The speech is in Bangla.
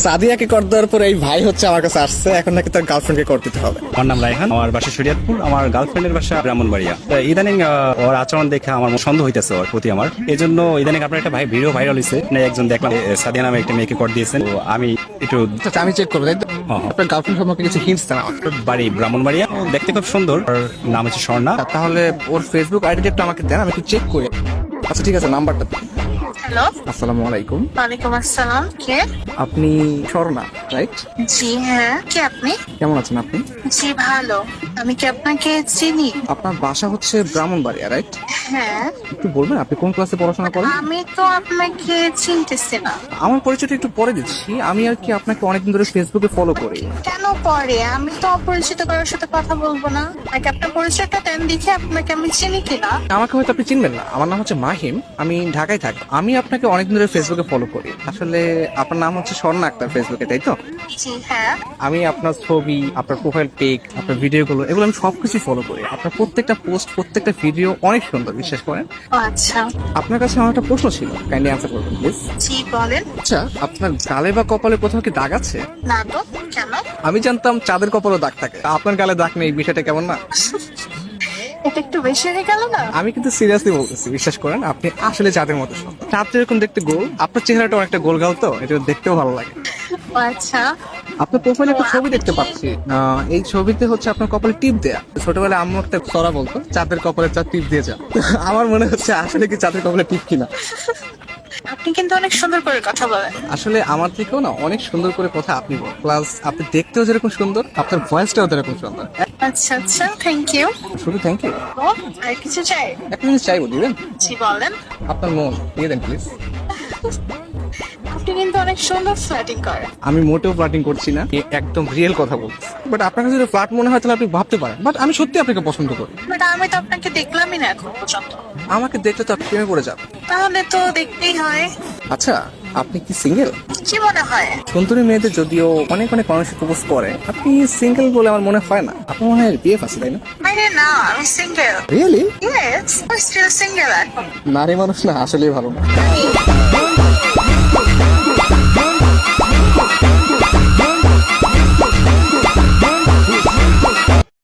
সাদিয়াকে কর দেওয়ার পর এই ভাই হচ্ছে আমার কাছে আসছে, এখন নাকি তার গার্লফ্রেন্ডকে কর দিতে হবে। আমার নাম রায়হান, আমার বাসা শরীয়তপুর, আমার গার্লফ্রেন্ডের বাসা ব্রাহ্মণবাড়িয়া। তো ইদানিং ওর আচরণ দেখে আমার সন্দেহ হইতেছে ওর প্রতি আমার। এই জন্য ইদানিং আপনার একটা ভাই ভিডিও ভাইরাল হয়েছে, একজন দেখলাম সাদিয়া নামে একটা মেয়েকে কর দিয়েছেন। তো আমি একটু আচ্ছা, আমি চেক করবো, তাই তো? আপনার গার্লফ্রেন্ড সম্পর্কে কিছু হিন্টস দেন আমাকে। বাড়ি ব্রাহ্মণবাড়িয়া, ও দেখতে খুব সুন্দর, ওর নাম হচ্ছে স্বর্ণা। তাহলে ওর ফেসবুক আইডিটা একটু আমাকে দেন, আমি একটু চেক করি। আচ্ছা ঠিক আছে, নাম্বারটা দিন। হ্যালো, আসসালামু আলাইকুম। ওয়ালাইকুম আসসালাম। কে? আপনি স্বর্ণা, রাইট? জি হ্যাঁ, কে আপনি? কেমন আছেন আপনি? জি ভালো। আমি কি আপনাকে চিনি? আপনার বাসা হচ্ছে ব্রাহ্মণবাড়িয়া, রাইট? হ্যাঁ। একটু বলবেন আপনি কোন ক্লাসে পড়াশোনা করেন? আমি তো আপনাকে চিনতেছি না। আমার পরিচয়টা একটু পরে দিচ্ছি। আমি আর কি আপনাকে অনেকদিন ধরে ফেসবুকে ফলো করি। কেন পরে? আমি তো অপরিচিত কারোর সাথে কথা বলবো না। আগে আপনার পরিচয়টা দেন, দেখে আপনাকে আমি চিনি কিনা। আমাকে হয়তো আপনি চিনবেন না, আমার নাম হচ্ছে মাহিম, আমি ঢাকায় থাকি। আমি আপনাকে অনেকদিন ধরে ফেসবুকে ফলো করি। আসলে আপনার নাম হচ্ছে স্বর্ণা আক্তার ফেসবুকে, তাই তো? জি হ্যাঁ। আমি আপনার ছবি, আপনার প্রোফাইল পিক, আপনার ভিডিওগুলো, এগুলো আমি সবকিছু ফলো করি। আপনার প্রত্যেকটা পোস্ট, প্রত্যেকটা ভিডিও অনেক সুন্দর, বিশ্বাস করেন। ও আচ্ছা। আপনার কাছে আমার একটা প্রশ্ন ছিল, কাইন্ডলি অ্যান্সার করবেন প্লিজ। জি বলেন। আচ্ছা, আপনার গালে বা কপালে কোথাও কি দাগ আছে? না তো, কেন? আমি জানতাম চাঁদের কপালে দাগ থাকে, আপনার গালে দাগ নেই, বিষয়টা কেমন না? এটা একটু বেশি হয়ে গেল না? আমি কিন্তু সিরিয়াসলি বলতেছি, বিশ্বাস করেন, আপনি আসলে চাঁদের মতো সুন্দর। চাঁদ যেরকম দেখতে গোল, আপনার চেহারাটা অনেকটা গোল গাল, তো এটা দেখতেও ভালো লাগে। ও আচ্ছা। আপনার প্রোফাইলে একটা ছবি দেখতে পাচ্ছি, এই ছবিতে হচ্ছে আপনার কপালে টিপ দেয়া। ছোটবেলায় আম্মু একটা সরা বলতো, চাঁদের কপালে চাঁদ টিপ দিয়ে যা। আমার মনে হচ্ছে আসলে কি চাঁদের কপালে টিপ কিনা। আপনি কিন্তু অনেক সুন্দর করে কথা বলেন। আসলে আমার থেকেও না অনেক সুন্দর করে কথা আপনি বলেন, প্লাস আপনি দেখতেও যেরকম সুন্দর, আপনার ভয়েসটাও যেরকম সুন্দর। আচ্ছা আচ্ছা, থ্যাংক ইউ। শুধু থ্যাংক ইউ। ও আর কিছু চাই? একটা জিনিস চাইবো, দিবেন? জি বলেন। আপনার মন দিয়ে দেন প্লিজ। আপনি কিন্তু অনেক সুন্দর ফ্ল্যাটিং করেন। আমি মোটেও ফ্লার্টিং করছি না, একদম রিয়েল কথা বলছি। বাট আপনার কাছে যদি ফ্লার্ট মনে হয় তাহলে আপনি ভাবতে পারেন, বাট আমি সত্যি আপনাকে পছন্দ করি। বাট আমি তো আপনাকে দেখলামই না এখন পর্যন্ত। আমাকে দেখলে তো আপনি প্রেমে পড়ে যাবেন। তাহলে তো দেখতেই হয়। আচ্ছা, আপনি কি সিঙ্গেল? কি মনে হয়? সুন্দরী মেয়েদের যদিও অনেক অনেক মানুষ প্রপোজ করে, আপনি সিঙ্গেল বলে আমার মনে হয় না। আপনার মনে হয় বিয়ে আছে, তাই না? আরে না, আমি single. Really? Yes, I still single এখন। নারী মানুষ না আসলেই ভালো না।